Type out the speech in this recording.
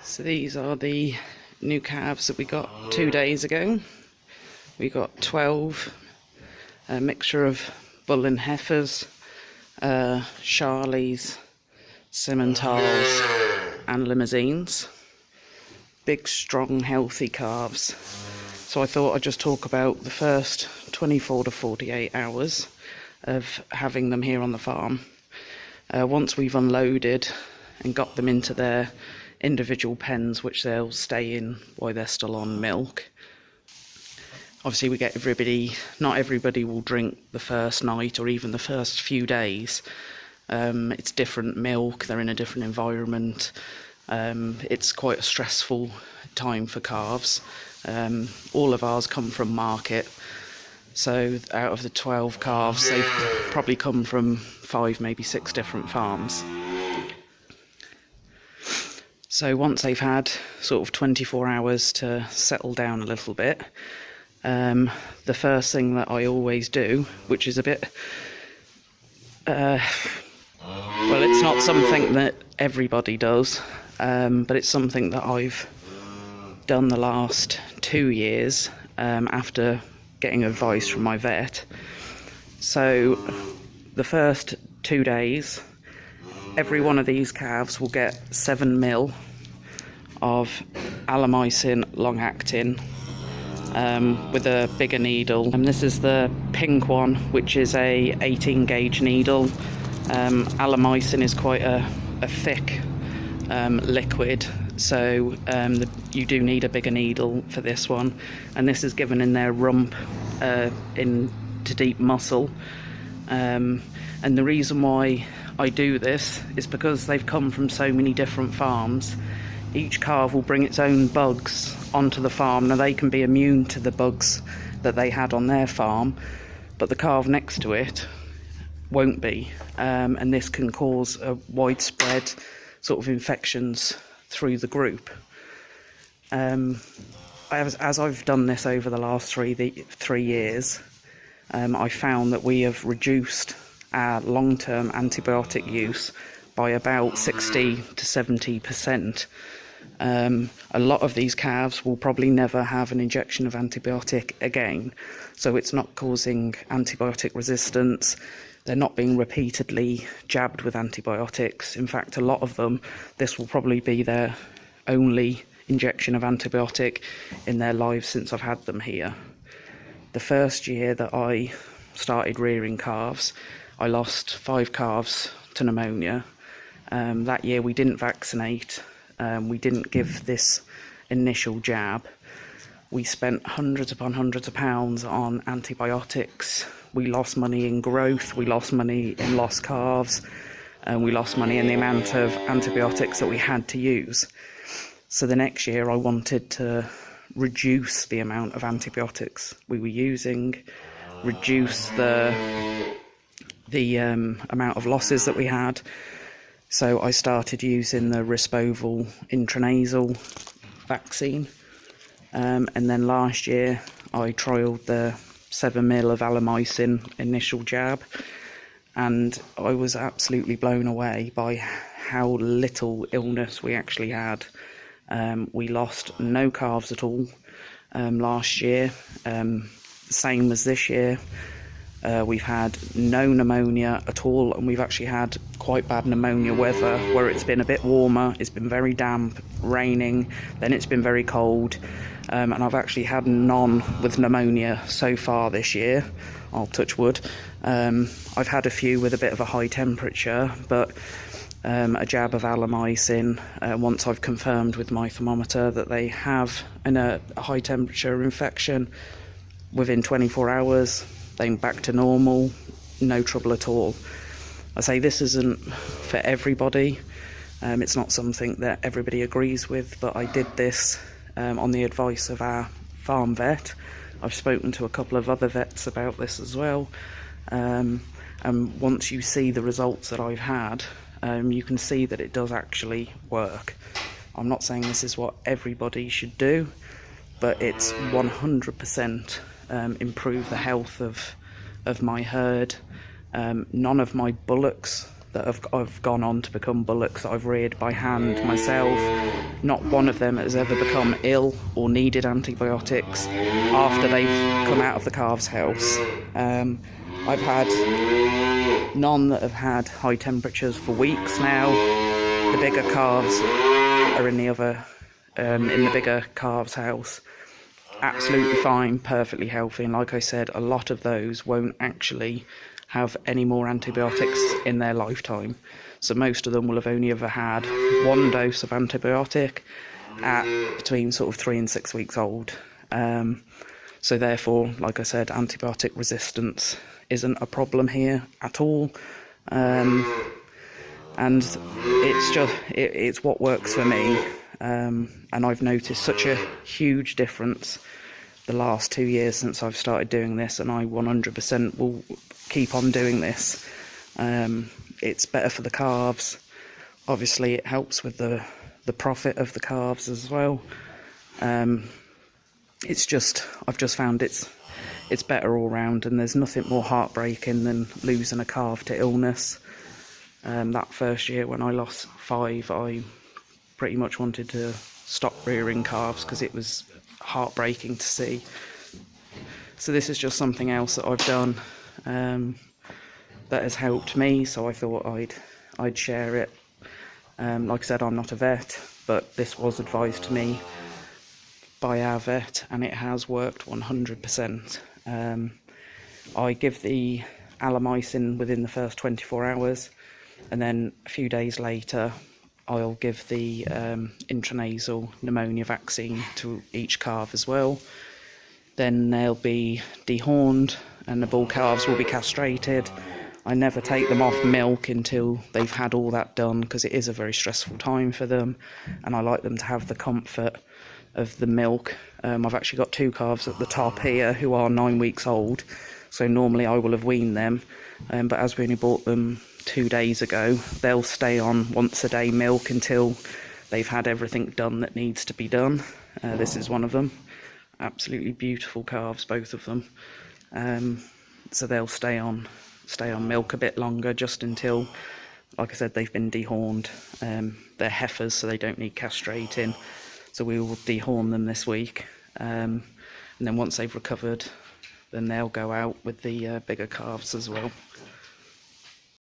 So these are the new calves that we got 2 days ago. We got 12, a mixture of bull and heifers, Charlies, Simmentals and Limousines. Big, strong, healthy calves. So I thought I'd just talk about the first 24 to 48 hours of having them here on the farm. Once we've unloaded and got them into their individual pens, which they'll stay in while they're still on milk. Obviously we get not everybody will drink the first night or even the first few days. It's different milk, they're in a different environment. It's quite a stressful time for calves. All of ours come from market, so out of the 12 calves they've probably come from 5, maybe 6 different farms. So once they've had sort of 24 hours to settle down a little bit, the first thing that I always do, which is a bit, well, it's not something that everybody does, but it's something that I've done the last 2 years after getting advice from my vet. So the first 2 days, every one of these calves will get 7 ml of Alamycin long-acting with a bigger needle. And this is the pink one, which is a 18 gauge needle. Alamycin is quite a thick liquid, so you do need a bigger needle for this one. And this is given in their rump into deep muscle. And the reason why I do this is because they've come from so many different farms. Each calf will bring its own bugs onto the farm. Now they can be immune to the bugs that they had on their farm, but the calf next to it won't be, and this can cause a widespread sort of infections through the group. As I've done this over the last 3 years, I found that we have reduced our long-term antibiotic use by about 60 to 70%. A lot of these calves will probably never have an injection of antibiotic again, so it's not causing antibiotic resistance. They're not being repeatedly jabbed with antibiotics. In fact, a lot of them, this will probably be their only injection of antibiotic in their lives since I've had them here. The first year that I started rearing calves, I lost 5 calves to pneumonia. That year we didn't vaccinate, we didn't give this initial jab. We spent hundreds upon hundreds of pounds on antibiotics. We lost money in growth, we lost money in lost calves, and we lost money in the amount of antibiotics that we had to use. So the next year I wanted to reduce the amount of antibiotics we were using, reduce the amount of losses that we had. So I started using the Rispoval intranasal vaccine, and then last year I trialled the 7 ml of Alamycin initial jab, and I was absolutely blown away by how little illness we actually had. We lost no calves at all last year, same as this year. We've had no pneumonia at all, and we've actually had quite bad pneumonia weather where it's been a bit warmer, it's been very damp, raining, then it's been very cold, and I've actually had none with pneumonia so far this year. I'll touch wood. I've had a few with a bit of a high temperature, but a jab of Alamycin, once I've confirmed with my thermometer that they have a high temperature infection, within 24 hours they're back to normal, no trouble at all. I say this isn't for everybody, it's not something that everybody agrees with, but I did this on the advice of our farm vet. I've spoken to a couple of other vets about this as well, and once you see the results that I've had, you can see that it does actually work. I'm not saying this is what everybody should do, but it's 100% improve the health of my herd. None of my bullocks that I've gone on to become bullocks that I've reared by hand myself, not one of them has ever become ill or needed antibiotics after they've come out of the calves house. I've had none that have had high temperatures for weeks now. The bigger calves are in the bigger calves house, absolutely fine, perfectly healthy, and like I said, a lot of those won't actually have any more antibiotics in their lifetime. So most of them will have only ever had one dose of antibiotic at between sort of 3 and 6 weeks old. So therefore, like I said, antibiotic resistance isn't a problem here at all. And it's what works for me. And I've noticed such a huge difference the last 2 years since I've started doing this, and I 100% will keep on doing this. It's better for the calves. Obviously it helps with the profit of the calves as well. It's just, I've just found it's better all round, and there's nothing more heartbreaking than losing a calf to illness. That first year when I lost 5, I pretty much wanted to stop rearing calves because it was heartbreaking to see. So this is just something else that I've done that has helped me, so I thought I'd share it. Like I said, I'm not a vet, but this was advised to me by our vet, and it has worked 100%. I give the Alamycin within the first 24 hours, and then a few days later I'll give the intranasal pneumonia vaccine to each calf as well. Then they'll be dehorned and the bull calves will be castrated. I never take them off milk until they've had all that done, because it is a very stressful time for them, and I like them to have the comfort of the milk. I've actually got 2 calves at the top here who are 9 weeks old, so normally I will have weaned them, but as we only bought them 2 days ago, they'll stay on once a day milk until they've had everything done that needs to be done. This is one of them. Absolutely beautiful calves, both of them. So they'll stay on milk a bit longer, just until, like I said, they've been dehorned. They're heifers, so they don't need castrating, so we will dehorn them this week, and then once they've recovered, then they'll go out with the bigger calves as well.